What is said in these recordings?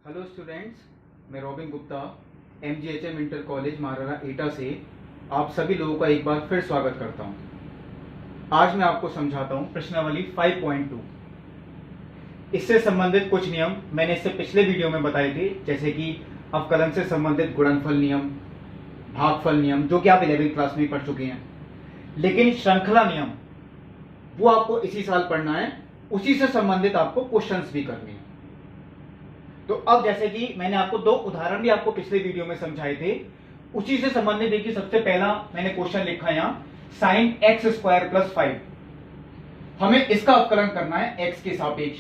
Hello students, मैं robin Gupta MGHM inter college Maharana एटा से आप सभी लोगों का एक बार फिर स्वागत करता हूं। आज मैं आपको समझाता हूं प्रश्नावली 5.2। इससे संबंधित कुछ नियम मैंने इससे पिछले वीडियो में बताए थे, जैसे कि अवकलन से संबंधित गुणनफल नियम, भागफल नियम, जो कि आप 11वीं क्लास में पढ़ चुके हैं। लेकिन श्रृंखला नियम वो आपको इसी साल पढ़ना है, उसी से संबंधित आपको क्वेश्चंस भी करने हैं। तो अब जैसे कि मैंने आपको दो उदाहरण भी आपको पिछले वीडियो में समझाए थे, उसी से संबंधित देखिए सबसे पहला मैंने क्वेश्चन लिखा यहां sin x स्क्वायर प्लस 5। हमें इसका अवकलन करना है x के सापेक्ष।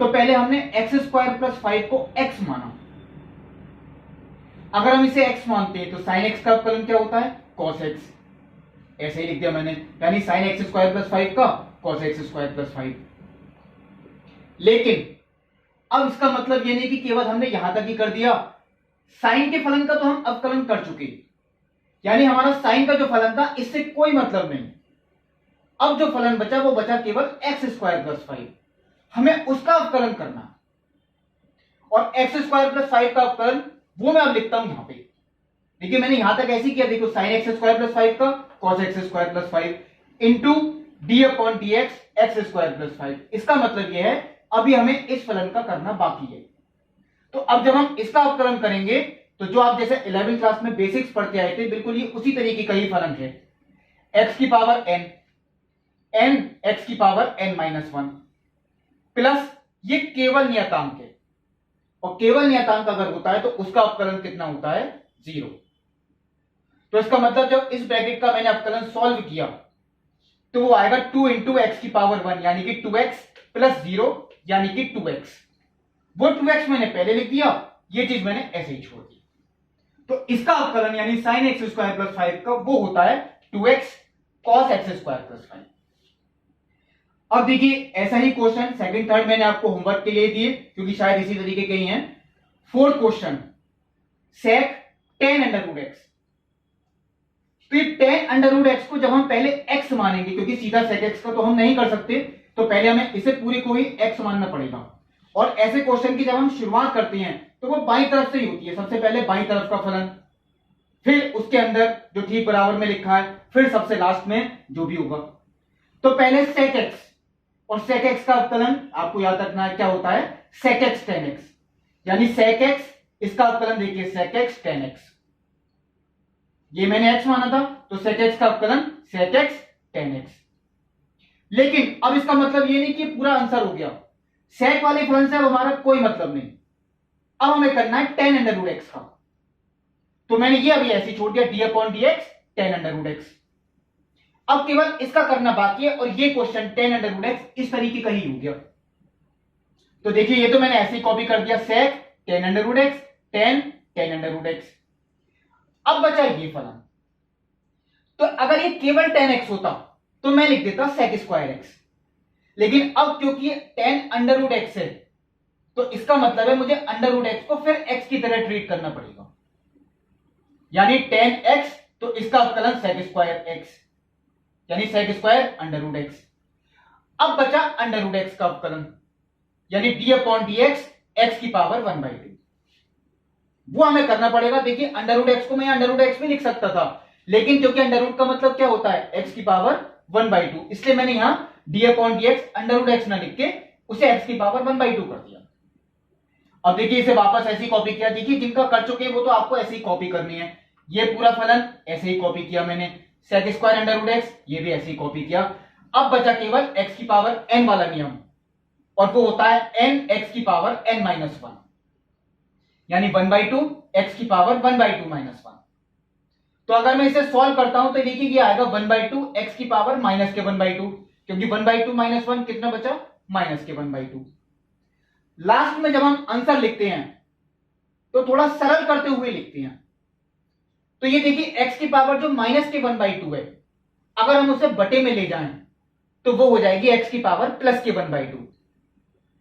तो पहले हमने x स्क्वायर प्लस 5 को x माना। अगर हम इसे x मानते हैं तो sin x का अवकलन क्या होता है? cos x। ऐसे ही लिख दिया मैंने, यानी sin x स्क्वायर प्लस 5 का cos x स्क्वायर प्लस 5। लेकिन अब इसका मतलब ये नहीं कि केवल हमने यहां तक ही कर दिया। साइन के फलन का तो हम अवकलन कर चुके, यानी हमारा साइन का जो फलन था इससे कोई मतलब नहीं। अब जो फलन बचा वो बचा केवल एक्स स्क्वायर प्लस 5। हमें उसका अवकलन करना, और एक्स स्क्वायर प्लस 5 का अवकलन वो मैं अब लिखता हूं यहां पे। देखिए मैंने यहां तक ऐसे किया, देखो साइन एक्स स्क्वायर प्लस 5 का cos x square plus 5 into d upon d x square plus 5। इसका मतलब यह है अभी हमें इस फलन का करना बाकी है। तो अब जब हम इसका अवकलन करेंगे तो जो आप जैसे 11वीं क्लास में बेसिक्स पढ़ते आए थे, बिल्कुल ये उसी तरीके का ही फलन है। x की पावर n, n x की पावर n माइनस 1 प्लस ये केवल नियतांक है, और केवल नियतांक अगर होता है तो उसका अवकलन कितना होता है? 0। तो इसका मतलब जब इस ब्रैकेट का मैंने अवकलन सॉल्व किया तो वो आएगा 2 इंटू एक्स की पावर 1 यानी कि 2x प्लस 0 यानी कि 2x। वो 2x मैंने पहले लिख दिया, ये चीज मैंने ऐसे ही छोड़ दी। तो इसका अवकलन यानी sin x स्क्वायर प्लस 5 का वो होता है 2x cos x square plus 5। अब देखिए ऐसा ही क्वेश्चन सेकंड थर्ड मैंने आपको होमवर्क के लिए दिए, क्योंकि शायद इसी तरीके के ही हैं। Fourth question sec tan under root x। तो ये tan अंडर रूट x को जब हम पहले x मानेंगे, क्योंकि सीधा sec x का तो हम नहीं कर सकते, तो पहले हमें इसे पूरे को ही x मानना पड़ेगा। और ऐसे क्वेश्चन की जब हम शुरुआत करते हैं तो वो बाईं तरफ से ही होती है। सबसे पहले बाईं तरफ का फलन, फिर उसके अंदर जो ठीक बराबर में लिखा है, फिर सबसे लास्ट में जो भी होगा। तो पहले sec x, और sec x का अवकलन आपको याद रखना है क्या होता है? sec x tan x। यानी sec x, इसका अवकलन देखिए sec x tan x। ये मैंने x माना था तो sec x का अवकलन sec x tan x। लेकिन अब इसका मतलब ये नहीं कि पूरा आंसर हो गया। sec वाले फलन से अब हमारा कोई मतलब नहीं। अब हमें करना है tan अंडर रूट x का। तो मैंने ये अभी ऐसे छोड़ दिया, d upon d x tan under root x। अब केवल इसका करना बाकी है, और ये question tan under root x इस तरीके का ही हो गया। तो देखिए ये तो मैंने ऐसे ही कॉपी कर दिया, sec tan under root x tan under root x। अब बचा ये फलन। तो अगर ये केवल tan x होता तो मैं लिख देता sec स्क्वायर x। लेकिन अब क्योंकि ये tan अंडर रूट x है, तो इसका मतलब है मुझे अंडर रूट x को फिर x की तरह ट्रीट करना पड़ेगा, यानी tan x, तो इसका अवकलन sec स्क्वायर x, यानी sec square under root x। अब बचा अंडर रूट x का अवकलन, यानी d अपॉन डी एक्स की पावर 1/2। वो हमें करना पड़ेगा। देखिए अंडर रूट x को मैं अंडर रूट x भी लिख सकता था, लेकिन क्योंकि अंडर रूट का मतलब क्या होता है? x की पावर 1/2, इसलिए मैंने यहां d upon d x under root x ना लिख के उसे x की पावर 1/2 कर दिया। अब देखिए इसे वापस ऐसे ही कॉपी किया। देखिए जिनका कर चुके हैं वो तो आपको ऐसे ही कॉपी करनी है। ये पूरा फलन ऐसे ही कॉपी किया मैंने, sec square under root x, ये भी ऐसे ही कॉपी किया। अब बचा केवल x की पावर n वाला नियम, और वो होता है n x की पावर n माइनस 1, यानी 1/2 x की पावर 1/2 माइनस 1। तो अगर मैं इसे सॉल्व करता हूं तो देखिए ये आएगा 1/2 x की पावर माइनस के 1/2, क्योंकि 1/2 माइनस 1 कितना बचा? माइनस के 1/2। लास्ट में जब हम आंसर लिखते हैं तो थोड़ा सरल करते हुए लिखते हैं। तो ये देखिए x की पावर जो माइनस के 1/2 है, अगर हम उसे बटे में ले जाएं तो वो हो जाएगी x की पावर प्लस के 1/2,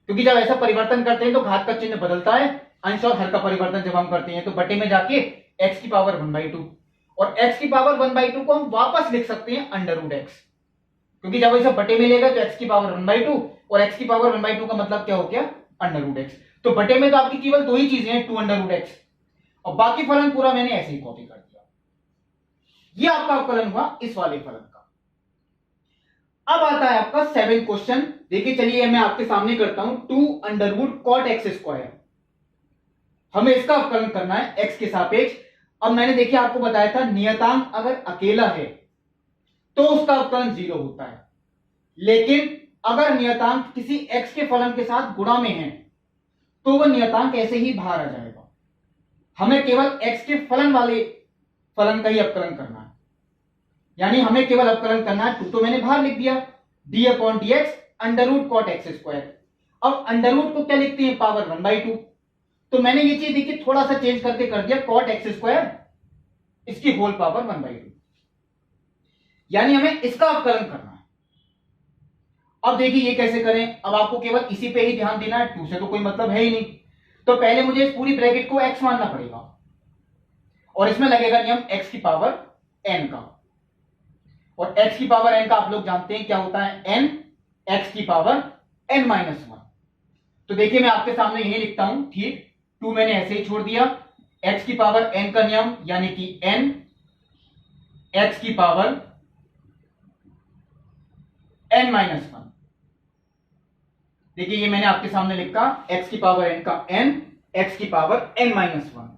क्योंकि जब ऐसा परिवर्तन करते हैं तो घात का चिन्ह बदलता है। अंश और हर का परिवर्तन जब हम करते हैं तो बटे में जाके x की पावर 1/2, और x की पावर 1/2 को हम वापस लिख सकते हैं अंडर रूट x, क्योंकि जब इसे बटे में लेगा तो x की पावर 1/2, और x की पावर 1/2 का मतलब क्या हो गया? Under root x। तो बटे में तो आपकी केवल दो ही चीजें हैं, 2 अंडर रूट एक्स, और बाकी फलन पूरा मैंने ऐसे ही कॉपी कर दिया। ये आपका अवकलन हुआ इस वाले फलन का। अब आता है आपका 7 क्वेश्चन। देखिए चलिए मैं आपके सामने करता हूं, 2 under root cot x square. हमें इसका अवकलन करना है एक्स के सापेक्ष। अब मैंने देखिए आपको बताया था नियतांक अगर अकेला है तो उसका अवकलन 0 होता है, लेकिन अगर नियतांक किसी एक्स के फलन के साथ गुणा में है तो वह नियतांक ऐसे ही बाहर आ जाएगा। हमें केवल एक्स के फलन वाले फलन का ही अवकलन करना है, यानी हमें केवल अवकलन करना है, 2 तो मैंने बाहर लिख दिया, d upon d x under root cot x square. अब अंडर रूट को क्या लिखते हैं, पावर 1/2। तो मैंने ये चीज देखिए थोड़ा सा चेंज करके कर दिया, कॉट एक्स स्क्वायर इसकी होल पावर 1/2, यानी हमें इसका अवकलन करना है। अब देखिए ये कैसे करें, अब आपको केवल इसी पे ही ध्यान देना है, 2 से तो कोई मतलब है ही नहीं। तो पहले मुझे इस पूरी ब्रैकेट को x मानना पड़ेगा, और इसमें लगेगा नियम x की पावर n का, और x की पावर n का आप लोग जानते हैं क्या होता है, n x की पावर n-1। तो देखिए मैं आपके सामने यही लिखता हूं, ठीक, 2 मैंने ऐसे ही छोड़ दिया, x की पावर n का नियम यानी कि n x की पावर n-1। देखिए ये मैंने आपके सामने लिखा, x की पावर n का n x की पावर n-1।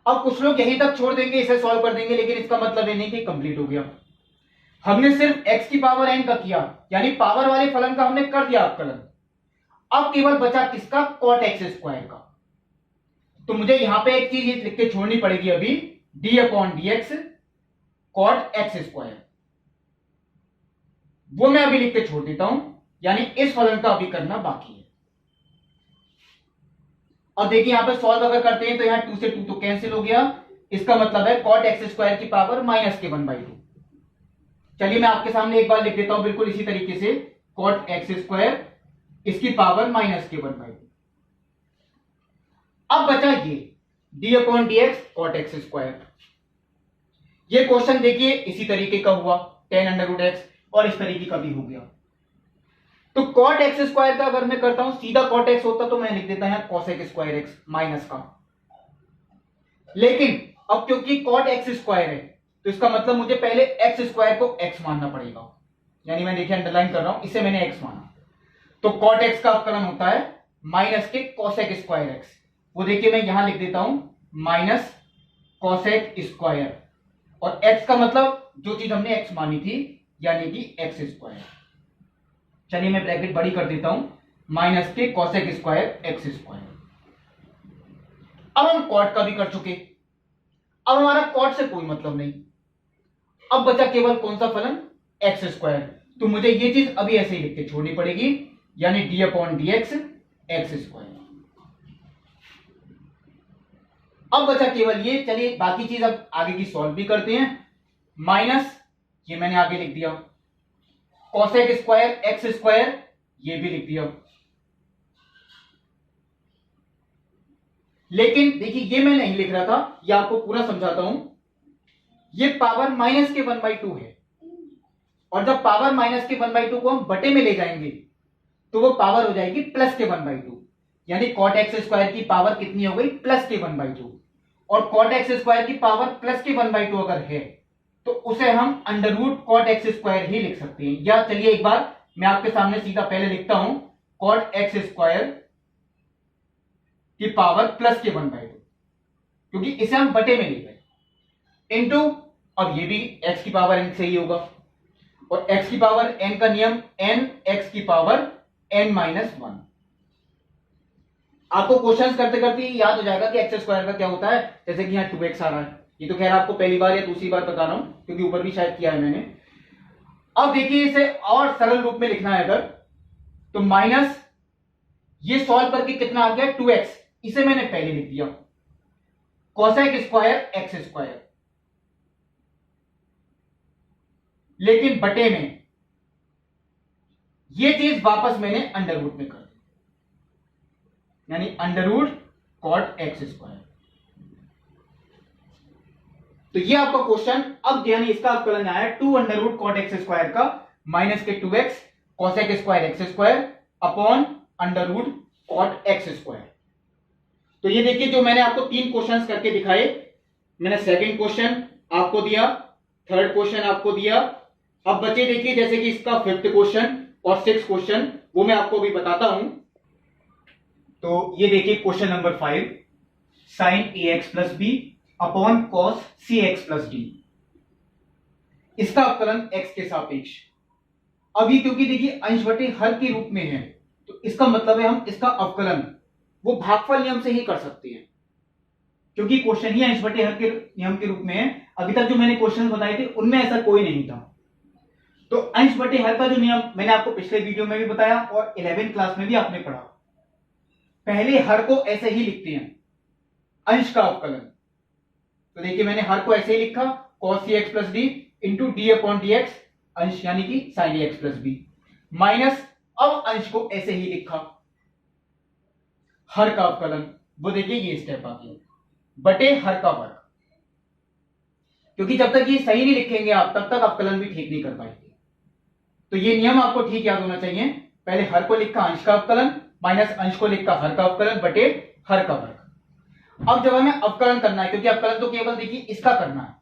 अब कुछ लोग यहीं तक छोड़ देंगे, इसे सॉल्व कर देंगे, लेकिन इसका मतलब ये नहीं कि कंप्लीट हो गया। हमने सिर्फ x की पावर n का किया, यानी पावर वाले फलन का हमने कर दिया अवकलन। अब केवल बचा किसका, कॉट एक्स स्क्वायर का। तो मुझे यहां पे एक चीज लिख के छोड़नी पड़ेगी अभी, d upon d x cot x square, वो मैं अभी लिख के छोड़ देता हूं, यानी इस फलन का अभी करना बाकी है। अब देखिए यहां पे सॉल्व अगर करते हैं तो यहां 2 से 2 तो कैंसिल हो गया, इसका मतलब है कॉट एक्स स्क्वायर की पावर माइनस के 1/2। चलिए मैं आपके सामने एक बार लिख देता हूं बिल्कुल इसी तरीके से, कॉट एक्स स्क्वायर इसकी पावर माइनस के 1/2। अब बचा ये d upon d x cot x square. ये क्वेश्चन देखिए इसी तरीके का हुआ, 10 अंडर रूट एक्स, और इस तरीके का भी हो गया। तो कॉट एक्स स्क्वायर का अगर मैं करता हूं, सीधा कॉट एक्स होता तो मैं लिख देता है कॉसेक स्क्वायर एक्स माइनस का, लेकिन अब क्योंकि कॉट एक्स स्क्वायर है तो इसका मतलब मुझे पहले एक्स स्क्वायर को एक्स मानना पड़ेगा, यानी मैं देखिए अंडरलाइन कर रहा हूं, इसे मैंने एक्स माना। तो कॉट एक्स का अवकलन होता है माइनस के कॉसेक स्क्वायर एक्स, वो देखिए मैं यहां लिख देता हूं माइनस कॉसेक स्क्वायर, और एक्स का मतलब जो चीज हमने एक्स मानी थी यानी कि एक्स स्क्वायर। चलिए मैं ब्रैकेट बड़ी कर देता हूं, माइनस के कॉसेक स्क्वायर एक्स स्क्वायर। अब हम कॉट का भी कर चुके, अब हमारा कॉट से कोई मतलब नहीं, अब बचा केवल कौन सा फलन, एक्स स्क्वायर। तो मुझे ये चीज अभी ऐसे ही लिख के छोड़नी पड़ेगी, यानी d upon d x x square. अब बचा केवल ये, चलिए बाकी चीज अब आगे की सॉल्व भी करते हैं। माइनस ये मैंने आगे लिख दिया, कॉसेक स्क्वायर एक्स स्क्वायर ये भी लिख दिया, लेकिन देखिए ये मैं नहीं लिख रहा था, ये आपको पूरा समझाता हूं। ये पावर माइनस के 1/2 है, और जब पावर माइनस के 1/2 को हम बटे में ले जाएंगे तो वो पावर हो जाएगी प्लस के 1/2, यानी कॉट एक्स स्क्वायर की पावर कितनी हो गई, प्लस के 1/2। और कॉट एक्स स्क्वायर की पावर प्लस के 1/2 अगर है तो उसे हम under root cot x square ही लिख सकते हैं। या चलिए एक बार मैं आपके सामने सीधा पहले लिखता हूं, कॉट एक्स स्क्वायर की पावर प्लस के 1/2, क्योंकि इसे हम बटे में ले गए, इंटू, अब ये भी x की पावर n से ही होगा, और x की पावर n का नियम n x की पावर n-1। आपको क्वेश्चंस करते करते याद हो जाएगा कि एक्स स्क्वायर का क्या होता है, जैसे कि यहाँ 2x आ रहा है, ये तो खैर आपको पहली बार या दूसरी बार बता रहा हूं, क्योंकि ऊपर भी शायद किया है मैंने। अब देखिए इसे और सरल रूप में लिखना है अगर, तो माइनस ये सॉल्व करके कितना आ गया, 2x, इसे मैंने पहले लिख दिया, कोसेक स्क्वायर एक्स स्क्वायर, लेकिन बटे में ये चीज वापस मैंने अंडर रूट में कर दी, यानी under root cot x square. तो ये आपका क्वेश्चन, अब यानी इसका अवकलन आया 2 under root cot x square का माइनस के 2x cosec square x square upon under root cot x square. तो ये देखिए जो मैंने आपको 3 क्वेश्चंस करके दिखाए, मैंने सेकंड क्वेश्चन आपको दिया, थर्ड क्वेश्चन आपको दिया। अब बचे देखिए जैसे कि इसका 5th क्वेश्चन और 6th क्वेश्चन, वो मैं आपको अभी बताता हूं। तो ये देखिए question number 5, sine a x plus b upon cos c x plus d, इसका अवकलन एक्स के सापेक्ष। अभी क्योंकि देखिए अंश बटे हर के रूप में है, तो इसका मतलब है हम इसका अवकलन वो भागफल नियम से ही कर सकते हैं, क्योंकि क्वेश्चन ही अंश बटे हर के नियम के रूप में है। अभी तक जो मैंने क्वेश्चन बताए थे उनमें ऐसा कोई नहीं था। तो अंश बटे हर का जो नियम मैंने आपको पिछले वीडियो में भी बताया और 11th क्लास में भी आपने पढ़ा। पहले हर को ऐसे ही लिखते हैं, अंश का अवकलन। तो देखिए मैंने हर को ऐसे ही लिखा, cos c x plus d into d upon d x, अंश यानी कि sine a x plus b, minus अब अंश को ऐसे ही लिखा, हर का अवकलन। वो देखिए ये स्टेप आ गया, बटे हर का वर्ग। क्योंकि जब तक ये सही नहीं लिखेंगे आप, तब तक अवकलन भी ठीक नहीं कर पाएंगे। तो ये नियम आपको ठीक याद होना चाहिए। पहले हर को लिखा अंश का अवकलन, माइनस अंश को लिखा हर का अवकलन, बटे हर का वर्ग। अब जब हमें अवकलन करना है, क्योंकि अवकलन तो केवल देखिए इसका करना है,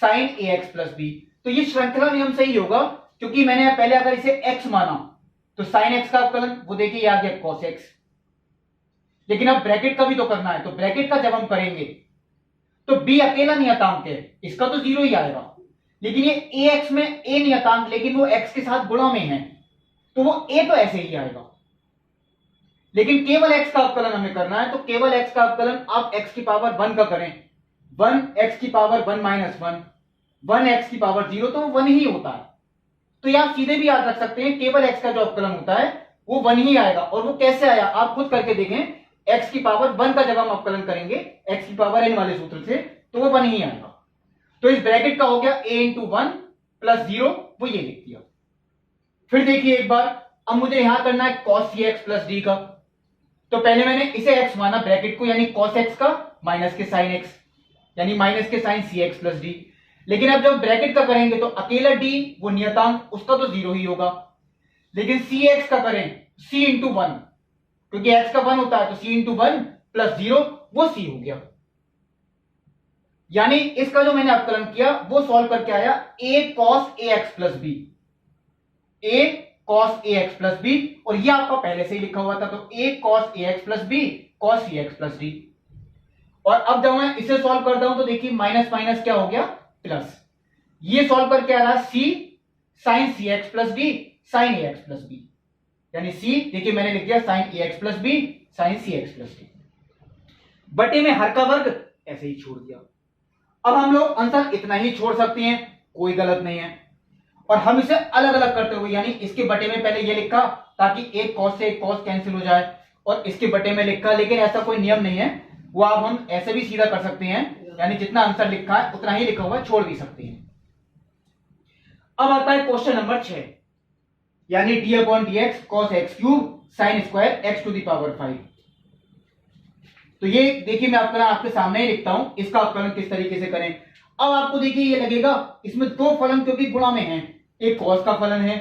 sign a x plus B, तो ये श्रृंखला नियम से ही होगा। क्योंकि मैंने पहले अगर इसे x माना तो साइन एक्स का अवकलन वो देखिए आ गया cos x। लेकिन अब ब्रैकेट का भी तो करना है, तो ब्रैकेट का जब हम करेंगे तो b अकेला नियतांक है, इसका तो 0 ही आएगा। लेकिन ये ax में a नियतांक, लेकिन वो x के साथ गुणा में है, तो वो a तो ऐसे ही आएगा। लेकिन केवल x का अवकलन हमें करना है, तो केवल x का अवकलन आप x की पावर 1 का करें, 1 x की पावर 1 माइनस 1, 1 x की पावर 0, तो वो 1 ही होता है। तो ये आप सीधे भी याद रख सकते हैं, केवल x का जो अवकलन होता है वो 1 ही आएगा। और वो कैसे आया आप खुद करके देखें, x की पावर 1 का जब हम अवकलन करेंगे x की पावर n वाले सूत्र से, तो वो 1 ही आएगा। तो इस ब्रैकेट का हो गया a इंटू 1 प्लस 0, वो ये लिख दिया। फिर देखिए एक बार, अब मुझे यहां करना है cos c x plus D का। तो पहले मैंने इसे x माना, ब्रैकेट को, यानी cos x का माइनस के साइन x, यानी माइनस के साइन सी एक्स प्लस डी। लेकिन अब जब ब्रैकेट का करेंगे तो अकेला d वो नियतांक, उसका तो 0 ही होगा। लेकिन सी एक्स का करें c इंटू 1, क्योंकि x का 1 होता है, तो c इंटू 1 प्लस 0 वो c हो गया। यानी इसका जो मैंने अवकलन किया वो सॉल्व करके आया a cos a x plus b, a cos a x plus b, और ये आपका पहले से ही लिखा हुआ था, तो a cos a x plus b cos c x plus d. और अब जब मैं इसे सॉल्व करता हूं तो देखिए माइनस माइनस क्या हो गया प्लस, ये सॉल्व करके आ रहा c sin c x plus d sin a x plus b, यानी c देखिए मैंने लिख दिया sin a x plus b sin c x plus d, बटे में हर का वर्ग ऐसे ही छोड़ दिया। अब हम लोग आंसर इतना ही छोड़ सकते हैं, कोई गलत नहीं है। और हम इसे अलग अलग करते हुए, यानी इसके बटे में पहले ये लिखा ताकि एक cos से एक cos कैंसिल हो जाए, और इसके बटे में लिखा, लेकिन ऐसा कोई नियम नहीं है, वो आप हम ऐसे भी सीधा कर सकते हैं, यानी जितना आंसर लिखा है उतना ही लिखा हुआ छोड़ भी सकते हैं। अब आता है क्वेश्चन नंबर 6, यानी d upon d x cos x cube sine square x to the power 5। तो ये देखिए मैं आपके सामने ही लिखता हूं, इसका अवकलन किस तरीके से करें। अब आपको देखिए ये लगेगा इसमें दो फलन क्योंकि गुणा में है, एक कॉस का फलन है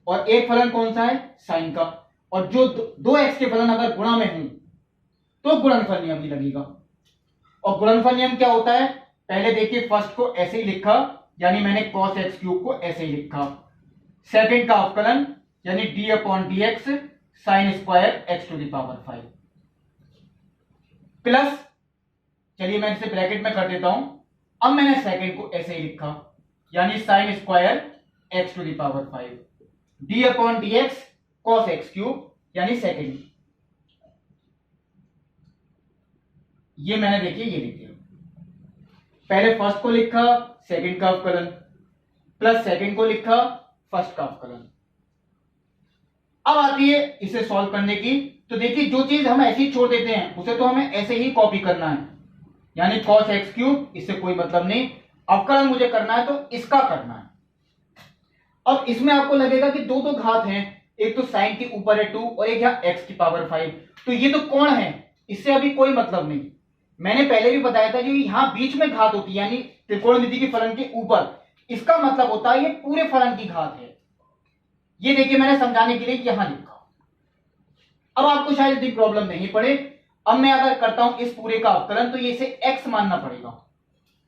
और एक फलन कौन सा है साइन का, और जो दो एक्स के फलन अगर गुणा में हों तो गुणनफल नियम ही लगेगा। और गुणनफल नियम क्या होता है, पहले देखिए फर्स्ट को ऐसे ही लिखा, यानी मैंने कॉस एक्स क्यूब को ऐसे ही लिखा, सेकंड का अवकलन यानी d upon d x sine square x to the power 5 plus, चलिए मैं इसे ब्रैकेट में कर देता हूं, अब मैंने सेकंड को ऐसे ही लिखा, यानी sine square x to the power 5 d upon d x cos x cube, यानी सेकंड, ये मैंने देखिए ये लिख दिया। पहले फर्स्ट को लिखा सेकंड का अवकलन, प्लस सेकंड को लिखा फर्स्ट का अवकलन। अब आती है इसे सॉल्व करने की, तो देखिए जो चीज हम ऐसे ही छोड़ देते हैं उसे तो हमें ऐसे ही कॉपी करना है, यानी cos एक्स क्यूब, इससे कोई मतलब नहीं, अवकलन मुझे करना है तो इसका करना है। अब इसमें आपको लगेगा कि दो घात हैं, एक तो साइन के ऊपर है 2 और एक यहाँ x की पावर 5, तो ये तो कोण है, इससे अभी कोई मतलब नहीं। मैंने पहले भी बताया था जो यहां बीच में घात होती है, यानी त्रिकोणमिति के फलन के ऊपर, इसका मतलब होता है ये पूरे फलन की घात है। ये देखिए मैंने समझाने के लिए यहां लिखा। अब आपको शायद इतनी प्रॉब्लम नहीं पड़े। अब मैं अगर करता हूं इस पूरे का अवकलन तो ये इसे x मानना पड़ेगा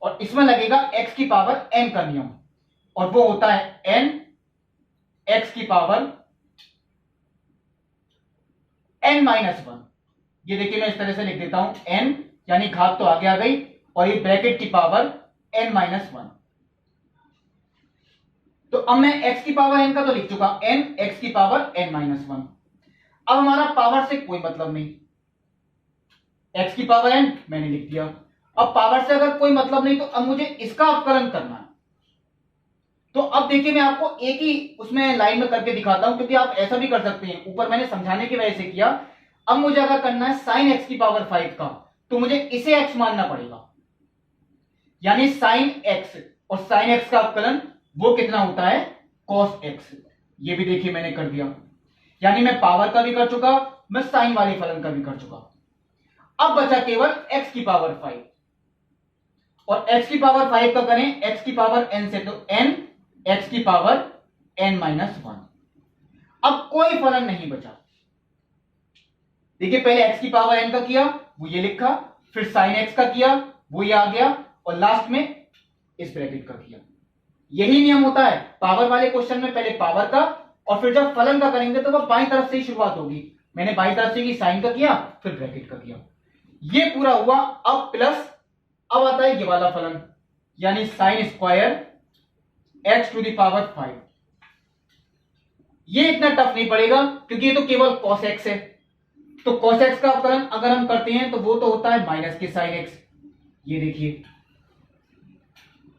और इसमें लगेगा x की पावर n का नियम, और वो होता है n x की पावर n माइनस 1। ये देखिए मैं इस तरह से लिख देता हूं, n यानी घात तो आगे आ गई और ये ब्रैकेट की पावर n माइनस 1। तो अब मैं x की पावर n का तो लिख चुका, n x की पावर n माइनस 1। अब हमारा पावर से कोई मतलब नहीं, x की पावर n मैंने लिख दिया। अब पावर से अगर कोई मतलब नहीं तो अब मुझे इसका अवकलन करना है। तो अब देखिए मैं आपको एक ही उसमें लाइन में करके दिखाता हूं, क्योंकि आप ऐसा भी कर सकते हैं, ऊपर मैंने समझाने की वजह से किया। अब मुझे अगर करना है साइन x की पावर 5 का, तो मुझे इसे x मानना पड़ेगा, यानी साइन x, और साइन x का अवकलन वो कितना होता है, cos x। ये भी देखिए मैंने कर दिया, यानी मैं पावर का भी कर चुका, मैं साइन वाले फलन का भी कर चुका। अब बचा केवल x की पावर 5, और x की पावर 5 का करें x की पावर n से, तो n x की पावर n माइनस 1। अब कोई फलन नहीं बचा। देखिए पहले x की पावर n का किया, वो ये लिखा, फिर साइन x का किया, वो ये आ गया, और लास्ट में इस ब्रैकेट का किया। यही नियम होता है पावर वाले क्वेश्चन में, पहले पावर का और फिर जब फलन का करेंगे तो वह बाईं तरफ से ही शुरुआत होगी। मैंने बाईं तरफ से साइन का किया, फिर ब्रैकेट का किया, ये पूरा हुआ। अब प्लस, अब आता है ये वाला फलन, यानी sine square x to the power 5। ये इतना टफ नहीं पड़ेगा क्योंकि ये तो केवल cos x है। तो cos x का अवकलन अगर हम करते हैं तो वो तो होता है माइनस के साइन x, ये देखिए,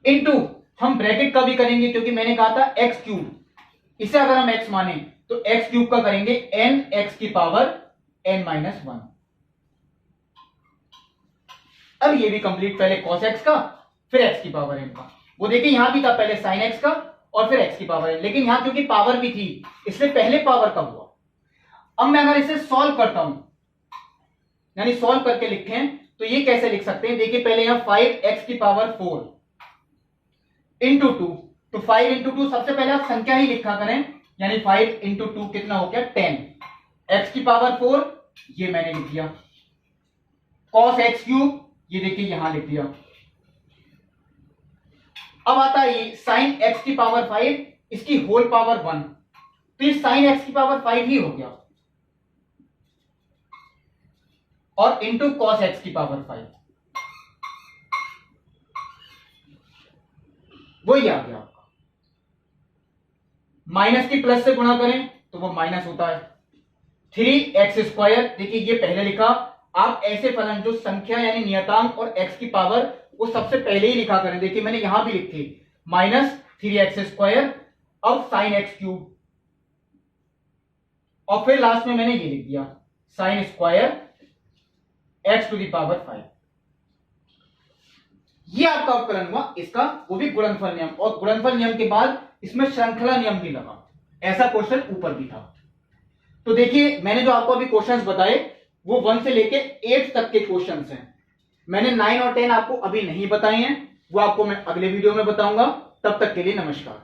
इनटू हम ब्रैकेट का भी करेंगे क्योंकि मैंने कहा था x क्यूब, इसे अगर हम x माने तो x क्यूब का करेंगे n x की पावर n माइनस 1। अब ये भी कंप्लीट, पहले cos x का फिर x की पावर n का। वो देखिए यहां भी था पहले sin x का और फिर x की पावर n, लेकिन यहां क्योंकि पावर भी थी इसलिए पहले पावर का हुआ। अब मैं अगर इसे सॉल्व करता हूं, यानी सॉल्व करके लिखें तो ये कैसे लिख सकते हैं, देखिए पहले यहां 5x की पावर 4 इंटू 2, तो 5 इंटू 2 सबसे पहले आप संख्या ही लिखा करें, यानी 5 इंटू 2 कितना हो गया 10, x की पावर 4 ये मैंने लिख दिया, cos x क्यूब ये देखिए यहां लिख दिया। अब आता है ये साइन x की पावर 5, इसकी होल पावर 1, तो ये साइन x की पावर 5 ही हो गया, और इंटू cos x की पावर 5, वही आ गया आपका। माइनस की प्लस से गुणा करें तो वो माइनस होता है 3x स्क्वायर। देखिए ये पहले लिखा, आप ऐसे फलन जो संख्या यानी नियतांक और x की पावर वो सबसे पहले ही लिखा करें। देखिए मैंने यहां भी लिखी माइनस 3x स्क्वायर, अब साइन x क्यूब, और फिर लास्ट में मैंने ये लिख दिया sine square x to the power 5। ये आपका अवकलन हुआ इसका, वो भी गुणनफल नियम, और गुणनफल नियम के बाद इसमें श्रृंखला नियम भी लगा। ऐसा क्वेश्चन ऊपर भी था। तो देखिए मैंने जो आपको अभी क्वेश्चंस बताए वो 1 से लेके 8 तक के क्वेश्चंस हैं। मैंने 9 और 10 आपको अभी नहीं बताए हैं, वो आपको मैं अगले वीडियो में बताऊंगा। तब तक के लिए नमस्कार।